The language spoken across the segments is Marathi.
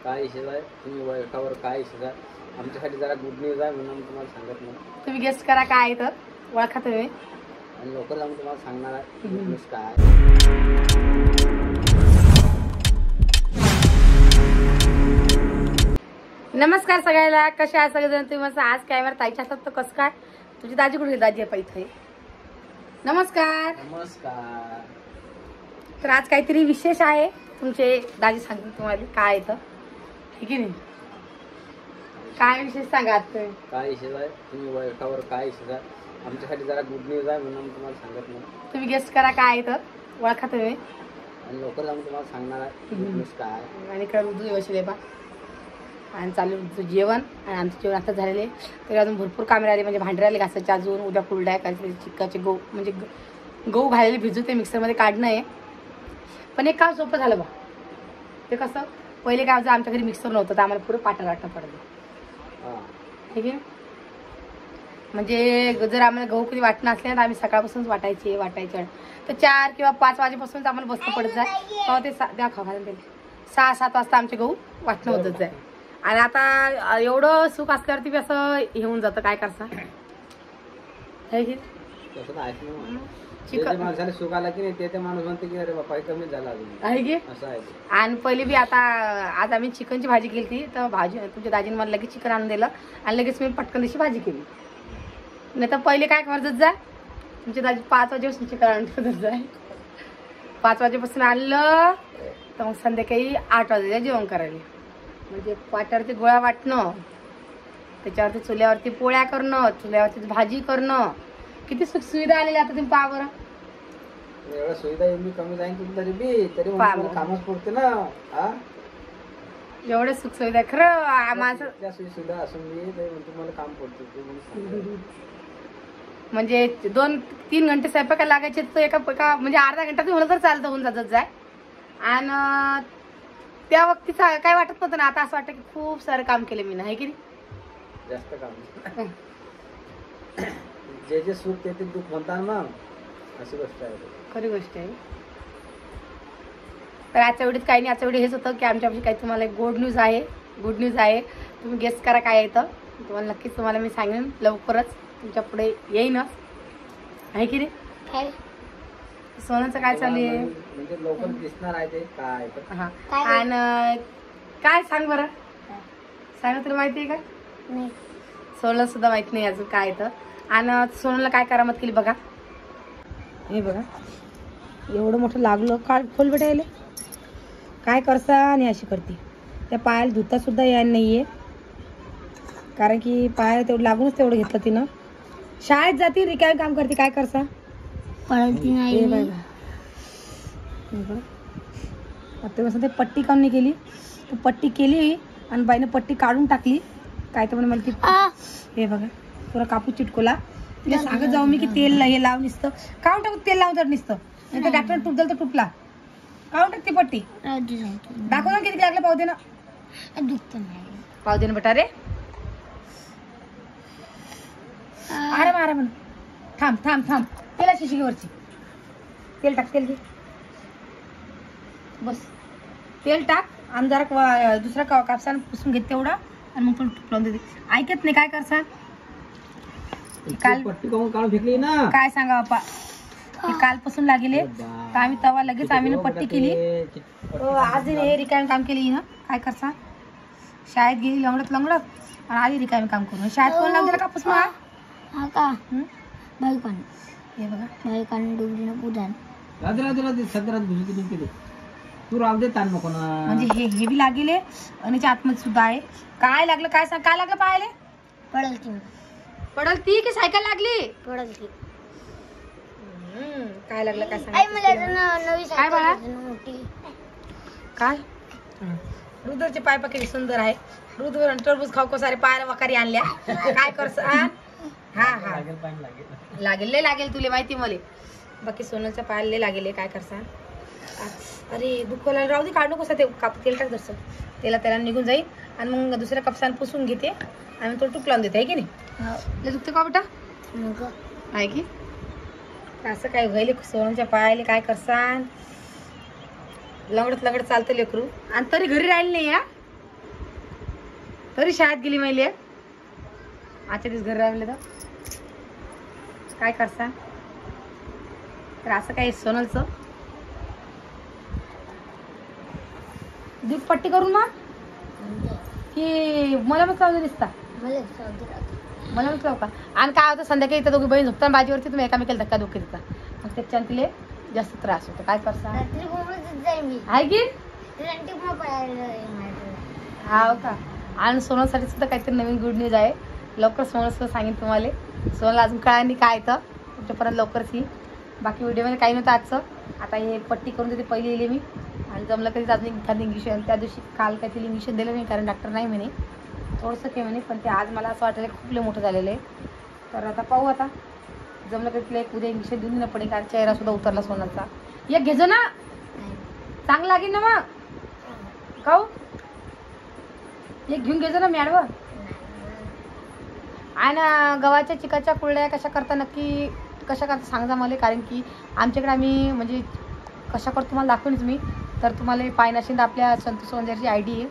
काय इशू आहे तुम्ही वैठावर काय इशू आहे आमच्यासाठी जरा गुड न्यूज आहे म्हणून आम्ही तुम्हाला सांगत नाही. तुम्ही गेस्ट करा काय आहे तर ओळखा तुम्ही आणि लवकर आम्ही तुम्हाला सांगणार आहे गुड न्यूज काय. नमस्कार सगळ्याला, कसे आहे सगळेजण तुम्ही? मस्त आज काय मला ताईच्या हातात तर कसं काय तुझी दाजी कुठे दाजी आहे इथे. नमस्कार नमस्कार. तर आज काहीतरी विशेष आहे, तुमचे दाजी सांगतील तुम्हाला काय आहे तर, ठीक आहे नाही? काय विशेष सांगा आज तुम्ही. काय इशू आहे तुम्ही वैठावर काय इशू आहे आमच्यासाठी जरा गुड न्यूज आहे म्हणून आम्ही तुम्हाला सांगत नाही. तुम्ही गेस्ट करा काय आहे तर ओळखा तुम्ही आणि लवकर आम्ही तुम्हाला सांगणार आहे गुड न्यूज काय. आणि इकडे उर्दू व्यवस्थित बा आणि चालू जेवण. आणि आमचं जेवण आता झालेले तरी अजून भरपूर कामे राहिले, म्हणजे भांडे राहिले घासायचे अजून. उद्या कुरड्या काहीतरी चिक्काचे गहू, म्हणजे गहू घालेले भिजू ते मिक्सरमध्ये काढणं आहे. पण एक काम सोपं झालं बा. ते कसं पहिले काय आमच्या घरी मिक्सर नव्हतं तर आम्हाला पुरं पाटा वाटणं पडलं, ठीक आहे. म्हणजे जर आम्हाला गहू कधी वाटणं असले तर आम्ही सकाळपासूनच वाटायचे तर 4 किंवा 5 वाजेपासूनच आम्हाला बसतं पडत जाय. तेव्हा ते द्या खायला दिले 6-7 वाजता आमचे गहू वाटणं होतच जाय. आणि आता एवढं सुख असल्यावरती बी असं हे होऊन जातं, काय करसा चिकन माणसाला सुख आला की नाही ते माणूस म्हणते की अरे बापा कमी झाला आहे की. असं आहे. आणि पहिले बी आता आज आम्ही चिकनची भाजी केली होती तर भाजी तुमच्या दाजीने मला लगेच चिकन आणून दिलं आणि लगेच मी पटकन तशी भाजी केली. नाही तर पहिले काय करत जाय तुमची दाजी 5 वाजेपासून चिकन आणून ठेवत जाय. 5 वाजेपासून आणलं तर मग संध्याकाळी 8 वाजेला जेवण करायला. म्हणजे पाट्यावरती गोळा वाटणं, त्याच्यावरती चुल्यावरती पोळ्या करणं, चुल्यावरती भाजी करणं, किती सुख सुविधा आलेल्या आता तुम्ही पहा बरं. एवढ्या सुविधा एवढी कमी जाईल तरी कामच पडते ना. एवढे सुख सुविधा खरं माझं सुविधा असून तुम्हाला काम पडते. म्हणजे 2-3 घंटे स्वयंपाकाला लागायचे तर एका म्हणजे अर्धा घंटा तुम्हाला तर चालतं होऊन जात जाय. आणि त्या वक्तीचं काय वाटत नव्हतं ना, आता असं वाटतं की खूप सारं काम केलं मी ना, आहे की नाही. जास्त काम जे सुख ते दुःख म्हणतात मग अशी गोष्ट आहे, खरी गोष्ट आहे. तर आजच्या वेळेस काही नाही, आजच्या वेळी हेच होतं की आमच्यापाशी काही तुम्हाला एक गुड न्यूज आहे. तुम्ही गेस्ट करा काय येतं तुम्हाला, नक्कीच तुम्हाला मी सांगेन लवकरच तुमच्या पुढे येईनच, आहे की नाही. सोन्याचं काय चालू आहे म्हणजे लवकर दिसणार आहे ते काय. हा आणि काय सांग बरं, सांग तुला माहिती आहे का. सोनला सुद्धा माहित नाही अजून काय येतं. आणि सोनला काय करामत केली बघा, हे बघा एवढं मोठं लागलं काय खोल भेटायला, काय करसा आणि अशी करते. त्या पायाला धुता सुद्धा यायला नाहीये, कारण की पायाला तेवढं लागूनच तेवढं घेतलं तिनं. शाळेत जाते रिकामी काम करते, काय करसा ते पट्टी काढून केली तर पट्टी केली आणि बाईने पट्टी काढून टाकली. काय तर म्हणे मला ती हे बघा पुरा कापूस चिटकोला. तिला सांगत जाऊ मी की तेल हे लावून निसतं काढून टाकू, तेल लावून तर निसतं नाही तर डॉक्टर टुपदल तर टुपला काढून टाकते पट्टी. दाखव ना किती लागलं पाहू दे ना, पाहू दे ना बेटा रे. अरे म्हण थांब तेला शिशीवरची तेल टाक, तेल घे बस. तेल टाक आणि जरा दुसरा कापसानं पुसून घेते तेवढा आणि मग टुपलावून देते. ऐकत नाही, काय करसा काल काढून फेकली ना. काय सांगा बापा, हे कालपासून लागले तर आम्ही तवा लगेच आम्ही पट्टी केली. आज हे रिकामी काम केली ना, काय करसा. शाळेत गेली लंगडत आणि आली रिकामी काम करून. शाळेत कोण लागला कापूस मग हे बघा तू राव दे ताण नको ना. म्हणजे हे बी लागले आणि आतमध्ये सुद्धा आहे. काय लागलं काय सांग, काय लागलं पाहायला. पडल ती की सायकल लागली. काय लागलं काय सांग, काय बाळा काय. रुद्रचे पाय किती सुंदर आहे. रुद्र टरबूज खाऊ सारे पायाला वकारी आणल्या. काय करस हा लागेल तुले माहिती मला. बाकी सोनलच्या पायाला लागेल, काय करसा. अरे दुःखाला राहू दे, काढू कसा ते तेल टाक जसं त्याला निघून जाईल आणि मग दुसऱ्या कपसानं पुसून घेते आणि तो टूप लावून देते, आहे की नाही. दुखते का बेटा आहे की. असं काय व्हायले सोनलच्या पायाला, काय करसान. लंगडत चालतं लेकरू आणि तरी घरी राहिले नाही. तरी शाळेत गेली माहिती आजच्या दिवस घरी राहिले तर काय करसा. तर असं काय सोनलचं दूध पट्टी करून मग की मला मग लावू दिसता मला मग लाव का. आणि काय होतं संध्याकाळी इथं दोघी बहीण झोपताना बाजीवरती तुम्ही एकामेकाला धक्का धुक्की देता मग त्याच्यानं तिला जास्त त्रास होतो. काय करसा आहे की हा का. आणि सोनलसाठी सुद्धा काहीतरी नवीन गुड न्यूज आहे. लवकर सोनल सुद्धा सांगेन तुम्हाला. सोनल अजून कळा नाही काय तर तुमच्यापर्यंत लवकरच येईल. बाकी व्हिडिओमध्ये काही नव्हतं आजचं. आता हे पट्टी करून देते पहिली येईल मी आणि जमलं कधीच अजून एखादं इंजेक्शन. त्या दिवशी काल काहीतरी इंजेक्शन दिलं नाही कारण डॉक्टर नाही म्हणे थोडंसं काय म्हणे. पण ते आज मला असं वाटायला खूप लय मोठं झालेलं आहे. तर आता पाहू आता जमलं कधी तिला एक उद्या इंजेक्शन देऊन न पडेल कारण चेहरा सुद्धा उतरला सोनलचा. एक घेजो ना चांगलं लागेल ना मग काऊ एक घेऊन घेजो ना मॅडम. आणि गव्हाच्या चिकाच्या कुरड्या कशा करता नक्की कशा करता सांगा मला. कारण की आमच्याकडे आम्ही म्हणजे कशा करतो तुम्हाला दाखवूनच मी. तर तुम्हाला पायनाशिंद आपल्या संतोष वंजारची ID आहे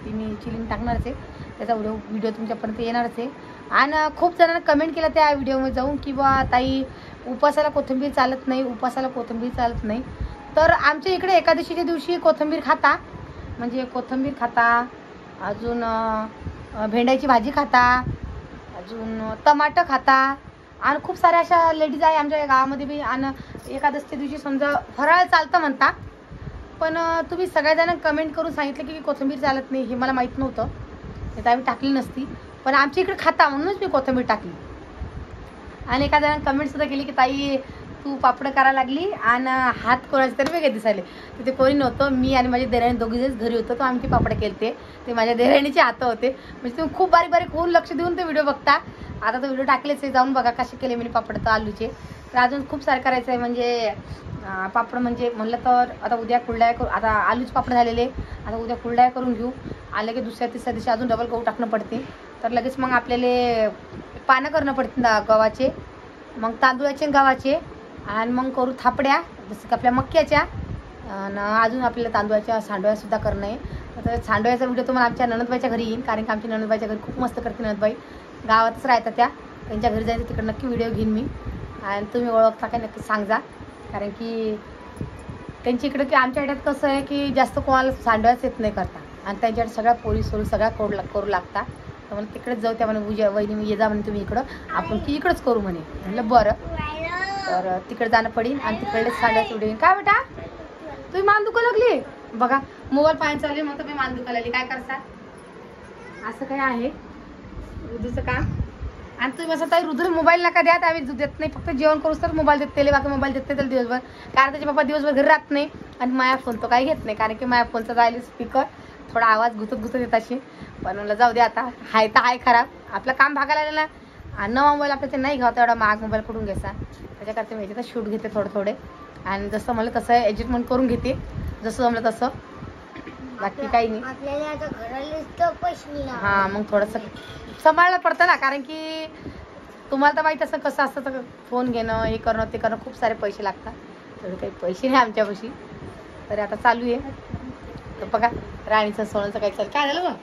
ती मी लिंक टाकणारच आहे. त्याचा व्हिडिओ तुमच्यापर्यंत येणारच आहे. आणि खूप जणांना कमेंट केलं त्या व्हिडिओमध्ये जाऊन की बा ताई उपासाला कोथिंबीर चालत नाही उपासाला कोथिंबीर चालत नाही. तर आमच्या इकडे एकादशीच्या दिवशी कोथिंबीर खाता म्हणजे कोथिंबीर खाता अजून भेंड्याची भाजी खाता अजून टमाटर खाता आणि खूप साऱ्या अशा लेडीज आहे आमच्या गावामध्ये बी. आणि एकादशीच्या दिवशी समजा फराळ चालतं म्हणता. पण तुम्ही सगळ्याजण कमेंट करून सांगितलं की कोथिंबीर चालत नाही हे मला माहीत नव्हतं. तर आम्ही टाकली नसती पण आमच्या इकडे खाता म्हणूनच मी कोथिंबीर टाकली. आणि एका जणांनी कमेंटसुद्धा केली की ताई तू पापड करायला लागली आणि हात कोणाचे तरी वेगळे दिसायले. तर ते कोणी नव्हतं मी आणि माझे देराणी दोघीजण घरी होतो तो आम्ही ते पापड केले ते माझ्या देराणीचे हात होते. म्हणजे तुम्ही खूप बारीक बारीक होऊन लक्ष देऊन ते व्हिडिओ बघता. आता तो व्हिडिओ टाकलेच आहे जाऊन बघा कसे केले मी पापड तर आलूचे. तर अजून खूप सारं करायचं आहे म्हणजे पापड म्हणजे म्हणलं तर आता उद्या कुरड्या करू. आता आलूचे पापड झालेले आता उद्या कुरड्या करून घेऊ. आलं की दुसऱ्या तिसऱ्या दिवशी अजून डबल गहू टाकणं पडते. तर लगेच मग आपल्याला पानं करणं पडते गव्हाचे मग तांदूळाचे गव्हाचे आणि मग करू थापड्या जसं की आपल्या मक्याच्या आणि अजून आपल्याला तांदूळाच्या सांडव्यासुद्धा करणं आहे. तर सांडव्याचा व्हिडिओ तुम्हाला आमच्या नणदबाईच्या घरी येईल कारण की आमच्या नणदबाईच्या घरी खूप मस्त करते नणदबाई गावातच राहतात त्या त्यांच्या घरी जायचं तिकडे नक्की व्हिडिओ घेईन मी. आणि तुम्ही ओळखता काय नक्की सांगा कारण की त्यांच्या इकडं की आमच्या इकडे कसं आहे की जास्त कोणाला सांडव्याच येत नाही करता आणि त्यांच्याकडे सगळ्या पोळी सोळी सगळ्या करू लागतात. तर मला तिकडेच जाऊ त्या म्हणे उद्या वहिनी मी ये जा म्हणे तुम्ही इकडं आपण की इकडंच करू म्हणे. म्हणलं बरं तर तिकडे जाणं पडेल आणि तिकडेच सांडायचं व्हिडिओ. काय बेटा तुम्ही मान दुखा लागली बघा मोबाईल पाहायला चालले मग तुम्ही मान दुखा लागली काय करता असं काय आहे रुद्रचं काम. आणि तुम्ही असं ताई रुद्र मोबाईल नका द्या आम्ही देत नाही फक्त जेवण करूच तर मोबाईल देत त्याला बाकी मोबाईल देत नाही त्याला दिवसभर कारण त्याचे पप्पा दिवसभर घरी राहत नाही. आणि माझ्या फोन तो काही घेत नाही कारण की माझ्या फोनचा जायला स्पीकर थोडा आवाज घुसत येत अशी. पण मला जाऊ दे आता हाय तर हाय खराब आपलं काम भागायला आलं ना. आणि नवा मोबाईल आपल्या ते नाही घ्यावं एवढा महाग मोबाईल कुठून घ्यायचा त्याच्याकरता मी याच्यात शूट घेते थोडे आणि जसं मला तसं ॲडजस्टमेंट करून घेते जसं जमलं तसं बाकी काही नाही. हां मग थोडंसं सांभाळलं पडतं ना कारण की तुम्हाला तर माहीत असं कसं असतं तर फोन घेणं हे करणं ते करणं खूप सारे पैसे लागतात. तेवढे काही पैसे नाही आमच्यापाशी तरी आता चालू आहे. तर बघा राणीचं सोनलचं काही चालू काय झालं बघ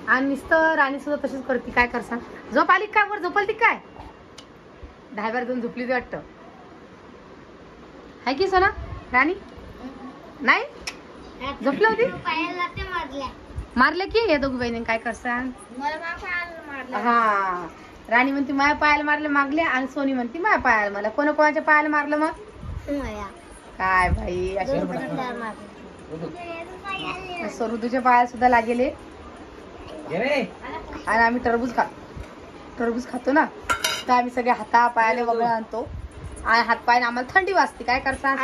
आणि नुसतं राणीसुद्धा तशीच करते काय करसा झोप आली काय वर झोपल ती काय 10 जाऊन झोपली ती वाटतं आहे की सोना राणी नाही झोपली होती मारले की हे दोघी बहिणी काय करसा. हा राणी म्हणते माया पायाला मारले मागले आणि सोनी म्हणते माया पायाला मारलं कोणाच्या पायाला मारलं मग काय बाई असे ऋतूच्या पायाला सुद्धा लागेले. आणि आम्ही टरबूज खातो ना तर आम्ही सगळे हाता पायाला वगळं आणतो आणि हात पायाने आम्हाला थंडी वाजते काय करता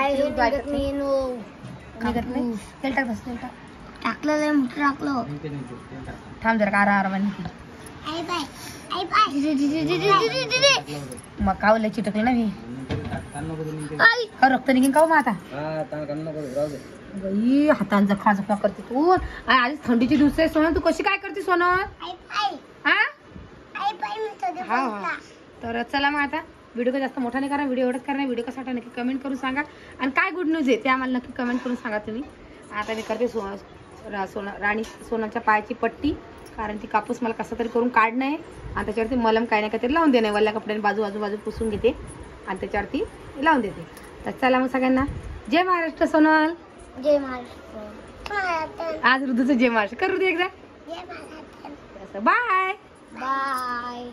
थांब जरा आरामाने मग कावलं चिटकले ना मी रक्त निघेन का मग आता बाई हातांचा खाजखा करते तू आणि थंडीचे दिवस आहे सोनल तू कशी काय करते सोनल हा. तर चला मग आता व्हिडिओ का जास्त मोठा नाही करा व्हिडिओ एवढंच करा व्हिडिओ कसा नक्की कमेंट करून सांगा आणि काय गुड न्यूज आहे ते आम्हाला नक्की कमेंट करून सांगा तुम्ही. आता मी करते राणी सोनाच्या पायाची पट्टी कारण ती कापूस मला कसा तरी करून काढणं आहे आणि त्याच्यावरती मलम काय ना काहीतरी लावून देणं, वल्ल्या कपड्याने बाजू पुसून घेते आणि त्याच्यावरती लावून देते. तर चला मग सगळ्यांना जय महाराष्ट्र. सोनल जय महाराष्ट्र. आज ऋतूचं जय महाराष्ट्र करू दे एकदा. Bye bye.